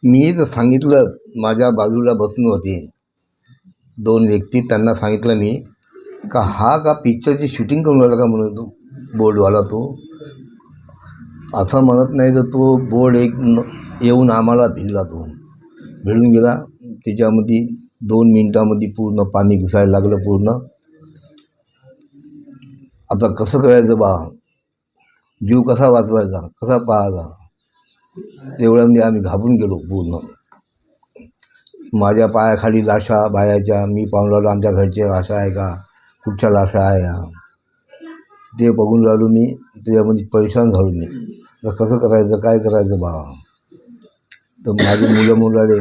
मी तर सांगितलं, माझ्या बाजूला बसून होते 2 व्यक्ती. त्यांना सांगितलं मी का हा का पिक्चरची शूटिंग करून राहिला का म्हणून तो बोर्डवाला. तो असं म्हणत नाही तर तो बोर्ड येऊन आम्हाला भिडला. तो भिडून गेला. त्याच्यामध्ये 2 मिनटामध्ये पूर्ण पाणी घुसायला लागलं पूर्ण. आता कसं करायचं बा, जीव कसा वाचवायचा, कसा पाहायचा, तेवढ्यामध्ये आम्ही घाबरून गेलो पूर्ण. माझ्या पायाखाली लाशा बायाच्या. मी पाहून राहिलो आमच्या घरचे लाशा आहे का, कुठच्या लाशा आहे ह्या, ते बघून राहिलो मी. त्याच्यामध्ये परेशान झालो मी. तर कसं करायचं, काय करायचं बा. तर माझे मुलं म्हणाले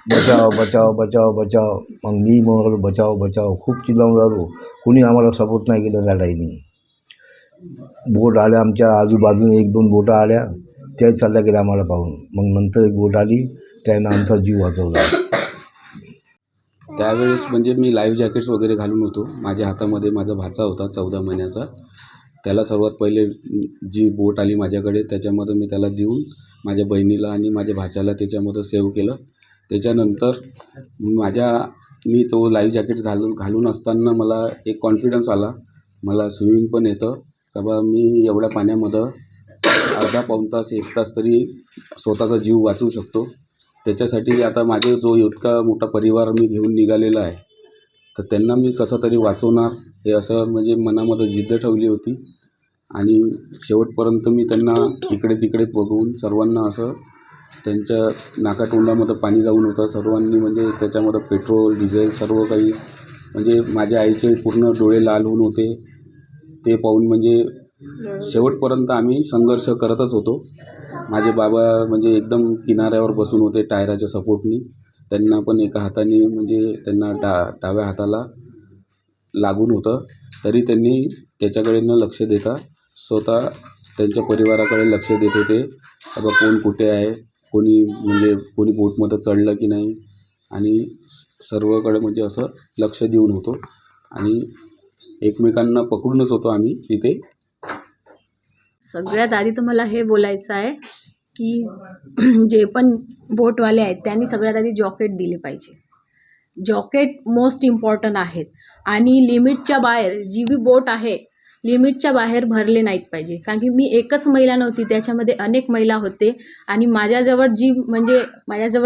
बचाव बचाव बचाव बचाव. मग मी म्हणालो बचाव बचाव, खूप चिल्लावून राहिलो. कोणी आम्हाला सपोर्ट नाही केलं त्या टाईमी. बोट आल्या आमच्या आजूबाजूने, 1-2 बोटं आल्या, त्या चालल्या गेल्या आम्हाला पाहून. मग नंतर एक बोट आली, त्यानं आमचा जीव वाचवला. त्यावेळेस म्हणजे मी लाईव्ह जॅकेट्स वगैरे घालून होतो. माझ्या हातामध्ये माझा भाचा होता 14 महिन्याचा. त्याला सर्वात पहिले जी बोट आली माझ्याकडे, त्याच्यामध्ये मी त्याला देऊन माझ्या बहिणीला आणि माझ्या भाच्याला त्याच्यामध्ये सेव्ह केलं. त्याच्यानंतर मी तो लाईव्ह जॅकेट्स घालून असताना मला एक कॉन्फिडन्स आला. मला स्विमिंग पण येतं का बा, मी एवढ्या पाण्यामध्ये अर्धा पाऊण तास 1 तास तरी स्वतःचा जीव वाचवू शकतो. त्याच्यासाठी आता माझे जो इतका मोठा परिवार मी घेऊन निघालेला आहे, तर त्यांना मी कसं तरी वाचवणार हे असं म्हणजे मनामध्ये जिद्द ठेवली होती. आणि शेवटपर्यंत मी त्यांना इकडे तिकडे बघून सर्वांना असं त्यांच्या नाकातोंडामध्ये पाणी जाऊन होतं. सर्वांनी म्हणजे त्याच्यामध्ये पेट्रोल डिझेल सर्व काही, म्हणजे माझ्या आईचे पूर्ण डोळे लाल होऊन होते. ते पाहून म्हणजे शेवटपर्यंत आम्ही संघर्ष करतच होतो. माझे बाबा म्हणजे एकदम किनाऱ्यावर बसून होते टायराच्या सपोर्टनी. त्यांना पण एका हाताने म्हणजे त्यांना डाव्या हाताला लागून होतं, तरी त्यांनी त्याच्याकडे न लक्ष देता स्वतः त्यांच्या परिवाराकडे लक्ष देत होते. आता कोण कुठे आहे, कोणी बोटमध्ये चढलं की नाही, आणि सर्वकडे म्हणजे असं लक्ष देऊन होतो. आणि एकमेकांना पकडूनच होतो आम्ही तिथे. सगळ्यात आधी तर मला हे बोलायचं आहे की जे पण बोटवाले आहेत त्यांनी सगळ्यात आधी जॉकेट दिले पाहिजे. जॉकेट मोस्ट इम्पॉर्टंट आहेत. आणि लिमिटच्या बाहेर जी बी बोट आहे, लिमिटच्या बाहेर भरले नाहीत पाहिजे. कारण की मी एकच महिला नव्हती, त्याच्यामध्ये अनेक महिला होते. आणि माझ्याजवळ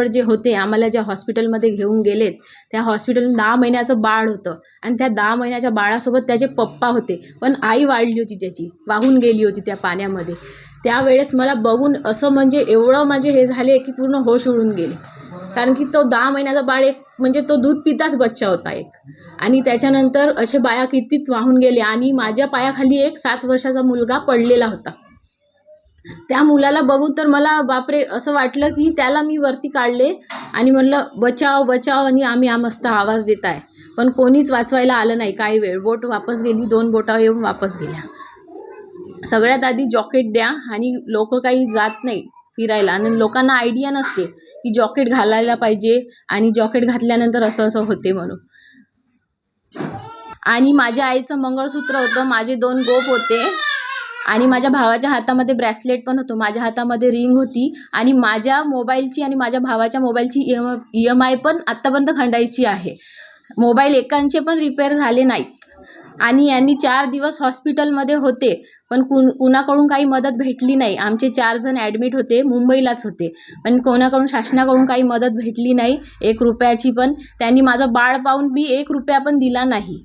जे होते, आम्हाला ज्या हॉस्पिटलमध्ये घेऊन गेलेत, त्या हॉस्पिटलमध्ये 10 महिन्याचं बाळ होतं. आणि त्या 10 महिन्याच्या बाळासोबत त्याचे पप्पा होते. पण आई वाढली होती त्याची, वाहून गेली होती त्या पाण्यामध्ये. त्यावेळेस मला बघून असं म्हणजे एवढं माझे हे झाले की पूर्ण होश उडून गेले. कारण की तो 10 महिन्याचा बाळ एक म्हणजे तो दूध पिताच बच्चा होता एक. आणि त्याच्यानंतर असे बाया किती वाहून गेले. आणि माझ्या पायाखाली एक 7 वर्षाचा मुलगा पडलेला होता. त्या मुलाला बघून तर मला बापरे असं वाटलं की त्याला मी वरती काढले आणि म्हटलं बचाव बचाव, आणि आम्ही मस्त आवाज देत आहे. पण कोणीच वाचवायला आलं नाही. काही वेळ बोट वापस गेली, 2 बोटा येऊन वापस गेल्या. सगळ्यात आधी जॉकेट द्या. आणि लोक काही जात नाही फिरायला, आणि लोकांना आयडिया नसते की जॉकेट घालायला पाहिजे, आणि जॉकेट घातल्यानंतर असं असं होते म्हणून. आणि माझ्या आईचं मंगळसूत्र होतं, माझे 2 गोप होते, आणि माझ्या भावाच्या हातामध्ये ब्रेसलेट पण होतं, माझ्या हातामध्ये रिंग होती, आणि माझ्या मोबाईलची आणि माझ्या भावाच्या मोबाईलची EMI पण आत्तापर्यंत खंडायची आहे. मोबाईल एकांचे पण रिपेअर झाले नाहीत. आणि यांनी 4 दिवस हॉस्पिटलमध्ये होते, पण कुणाकडून काही मदत भेटली नाही. आमचे 4 जण ॲडमिट होते, मुंबईलाच होते, पण कोणाकडून शासनाकडून काही मदत भेटली नाही 1 रुपयाची पण. त्यांनी माझं बाळ पाहून बी 1 रुपया पण दिला नाही.